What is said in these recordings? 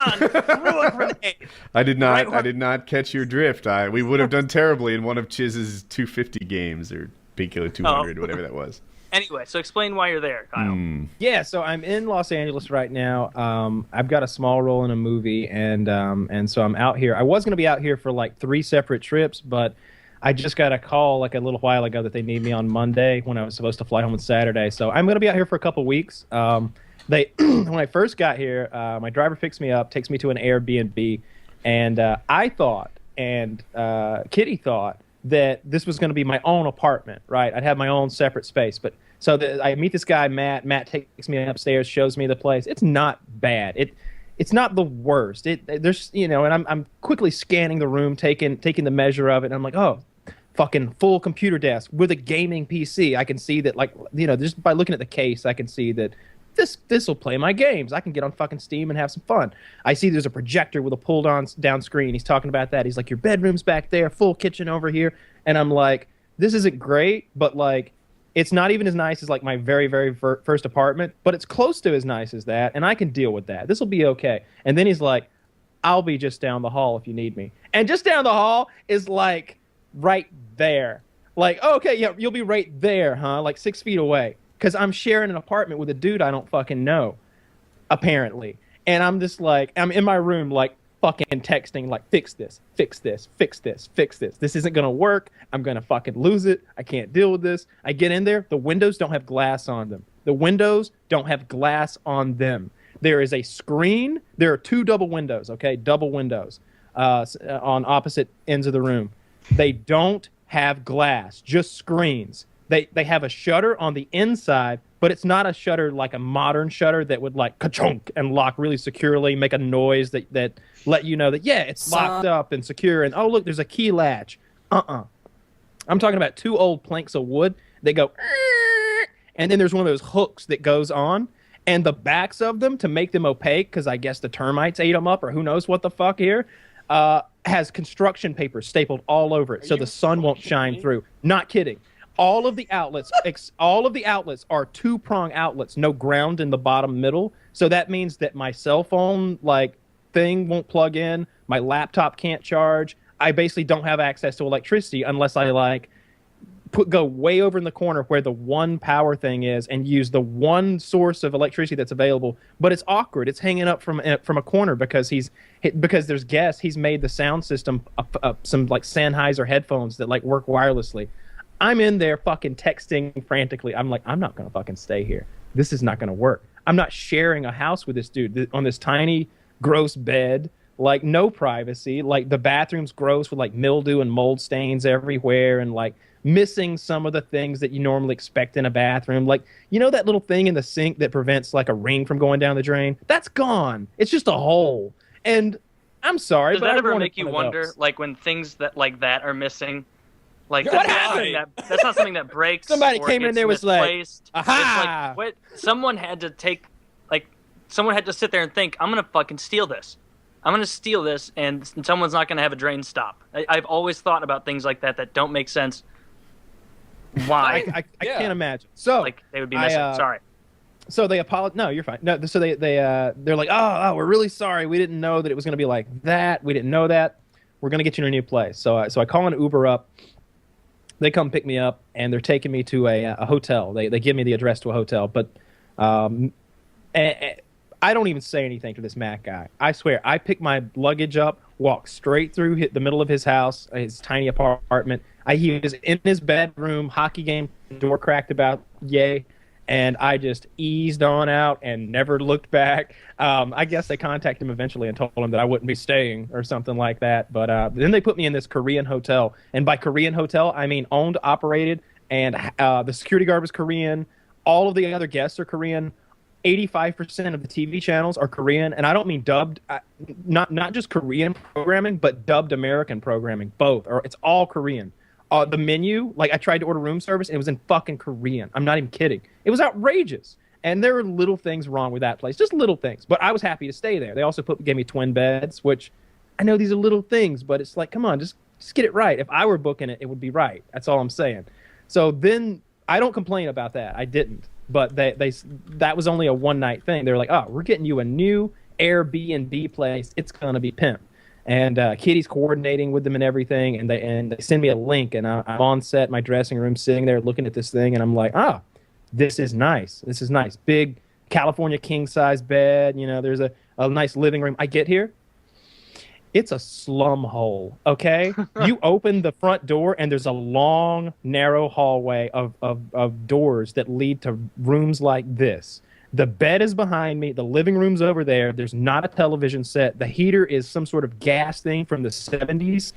threw a grenade. I did Right not. I did not catch your drift. We would have done terribly in one of Chiz's 250 games or Painkiller Oh, 200, whatever that was. anyway, so explain why you're there, Kyle. Yeah, so I'm in Los Angeles right now. I've got a small role in a movie, and so I'm out here. I was going to be out here for like 3 separate trips, but I just got a call like a little while ago that they need me on Monday when I was supposed to fly home on Saturday. So I'm going to be out here for a couple weeks. They when I first got here, my driver picks me up, takes me to an Airbnb, and I thought and Kitty thought that this was going to be my own apartment, right? I'd have my own separate space, but so I meet this guy, Matt. Matt takes me upstairs, shows me the place. It's not bad. It's not the worst. There's and I'm quickly scanning the room, taking the measure of it, and I'm like, oh, fucking full computer desk with a gaming PC. I can see that, like, just by looking at the case, I can see that this will play my games. I can get on fucking Steam and have some fun. I see there's a projector with a pull down screen. He's talking about that. He's like, your bedroom's back there, full kitchen over here. And I'm like, this isn't great, but like, it's not even as nice as like my very, very first apartment, but it's close to as nice as that, and I can deal with that. This will be okay. And then he's like, I'll be just down the hall if you need me. And just down the hall is like right there. Like, oh, okay, yeah, you'll be right there, huh? Like 6 feet away. Because I'm sharing an apartment with a dude I don't fucking know, apparently. And I'm just like, I'm in my room, like, fucking texting, like, fix this, fix this, fix this, fix this. This isn't going to work. I'm going to fucking lose it. I can't deal with this. I get in there. The windows don't have glass on them. The windows don't have glass on them. There is a screen. There are 2 double windows, okay? Double windows on opposite ends of the room. They don't have glass, just screens. They have a shutter on the inside, but it's not a shutter like a modern shutter that would like ka-chunk and lock really securely, make a noise that let you know that, yeah, it's locked up and secure. And, oh, look, there's a key latch. I'm talking about 2 old planks of wood that go, and then there's one of those hooks that goes on. And the backs of them, to make them opaque, because I guess the termites ate them up or who knows what the fuck here, has construction paper stapled all over it so the sun won't shine through. Not kidding. All of the outlets are 2-prong outlets, no ground in the bottom middle. So that means that my cell phone like thing won't plug in, my laptop can't charge. I basically don't have access to electricity unless I like go way over in the corner where the one power thing is and use the one source of electricity that's available. But it's awkward. It's hanging up from a corner because there's guests. He's made the sound system some like Sennheiser headphones that like work wirelessly. I'm in there fucking texting frantically. I'm like, I'm not going to fucking stay here. This is not going to work. I'm not sharing a house with this dude on this tiny, gross bed. Like, no privacy. Like, the bathroom's gross with, like, mildew and mold stains everywhere and, like, missing some of the things that you normally expect in a bathroom. Like, you know that little thing in the sink that prevents, like, a ring from going down the drain? That's gone. It's just a hole. And I'm sorry, Does but that I ever wanted make you one of wonder, those. like, when things that like that are missing? Like, What that's not something happened? that's not something that breaks. Somebody or came in gets there was like, misplaced. aha! It's like, what? Someone had to sit there and think, I'm gonna fucking steal this. I'm gonna steal this, and someone's not gonna have a drain stop. I've always thought about things like that don't make sense. Why? I can't imagine. So, like, they would be missing. Sorry. So they apologize. No, you're fine. No, so they're like, oh, we're really sorry. We didn't know that it was going to be like that. We didn't know that. We're going to get you in a new place. So I call an Uber up. They come pick me up, and they're taking me to a hotel. They give me the address to a hotel, but I don't even say anything to this Mac guy. I swear, I pick my luggage up, walk straight through the middle of his house, his tiny apartment. He was in his bedroom, hockey game, door cracked about, yay. And I just eased on out and never looked back. I guess they contacted him eventually and told him that I wouldn't be staying or something like that. But then they put me in this Korean hotel. And by Korean hotel, I mean owned, operated, and the security guard was Korean. All of the other guests are Korean. 85% of the TV channels are Korean. And I don't mean dubbed, not just Korean programming, but dubbed American programming, both. Or it's all Korean. The menu, like I tried to order room service, and it was in fucking Korean. I'm not even kidding. It was outrageous. And there were little things wrong with that place, just little things. But I was happy to stay there. They also gave me twin beds, which I know these are little things, but it's like, come on, just get it right. If I were booking it, it would be right. That's all I'm saying. So then I don't complain about that. I didn't. But that was only a one-night thing. They were like, oh, we're getting you a new Airbnb place, it's gonna be pimp. And Kitty's coordinating with them and everything, and they send me a link, and I'm on set, my dressing room, sitting there looking at this thing, and I'm like, this is nice. This is nice. Big California king size bed. You know, there's a nice living room. I get here. It's a slum hole, okay? You open the front door, and there's a long, narrow hallway of doors that lead to rooms like this. The bed is behind me. The living room's over there. There's not a television set. The heater is some sort of gas thing from the 70s.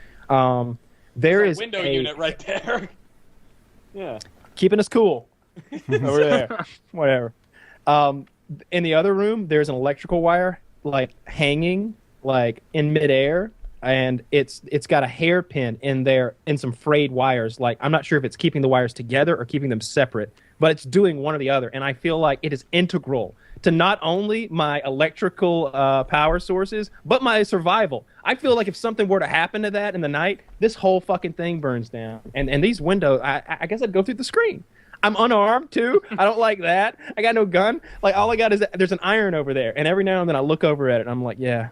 There is a window unit right there. Yeah. Keeping us cool over there. Whatever. In the other room, there's an electrical wire, like, hanging like in midair, and it's got a hairpin in there and some frayed wires. Like, I'm not sure if it's keeping the wires together or keeping them separate, but it's doing one or the other. And I feel like it is integral to not only my electrical power sources, but my survival. I feel like if something were to happen to that in the night, this whole fucking thing burns down. And these windows, I guess I'd go through the screen. I'm unarmed too. I don't like that. I got no gun. Like, all I got is there's an iron over there, and every now and then I look over at it and I'm like, yeah,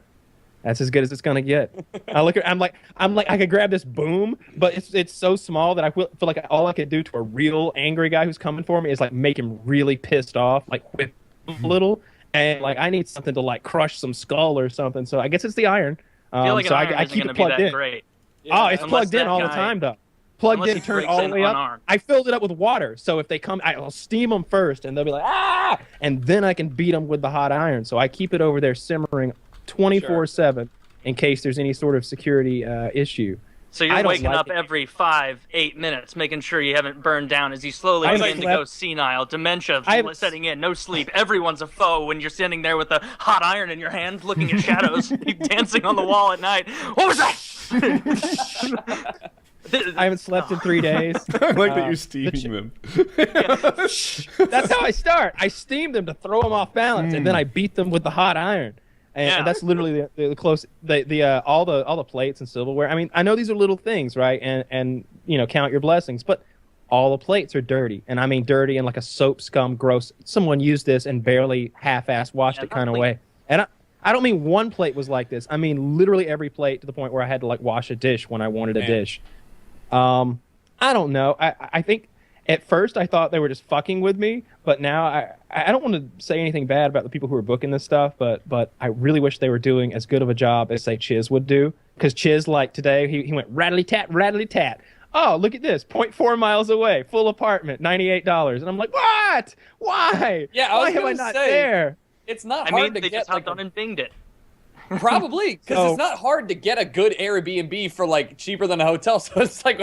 that's as good as it's gonna get. I'm like, I could grab this boom, but it's so small that I feel like all I could do to a real angry guy who's coming for me is like make him really pissed off, like whip a little, and like I need something to like crush some skull or something. So I guess it's the iron. I feel like so an iron I isn't keep gonna it plugged be that in. great. Yeah, it's unless plugged in that all the guy- time though. Plugged unless in, he turned breaks all in the way up. unarmed. I filled it up with water, so if they come, I'll steam them first, and they'll be like, ah, and then I can beat them with the hot iron. So I keep it over there simmering 24/7 in case there's any sort of security issue. So I you're don't waking like up it. every 5-8 minutes, making sure you haven't burned down as you slowly I begin to slept- go senile, dementia I haven't- setting in, no sleep. Everyone's a foe when you're standing there with a hot iron in your hand, looking at shadows, dancing on the wall at night. What was that? I haven't slept in 3 days. I like that you're steaming them. That's how I start. I steam them to throw them off balance, and then I beat them with the hot iron. And that's literally the close all the plates and silverware. I mean, I know these are little things, right? And you know, count your blessings, but all the plates are dirty, and I mean dirty in like a soap scum, gross. Someone used this and barely half-ass washed it kind of way. And I don't mean one plate was like this. I mean literally every plate, to the point where I had to like wash a dish when I wanted a dish. I don't know. I think at first I thought they were just fucking with me, but now I don't want to say anything bad about the people who are booking this stuff, but I really wish they were doing as good of a job as, say, Chiz would do. Because Chiz, like today, he went rattly-tat, rattly-tat. Oh, look at this, 0.4 miles away, full apartment, $98. And I'm like, what? Why? Yeah, Why am I not there? It's not I hard mean, to they get just hopped on and binged it. probably because So- it's not hard to get a good Airbnb for like cheaper than a hotel. So it's like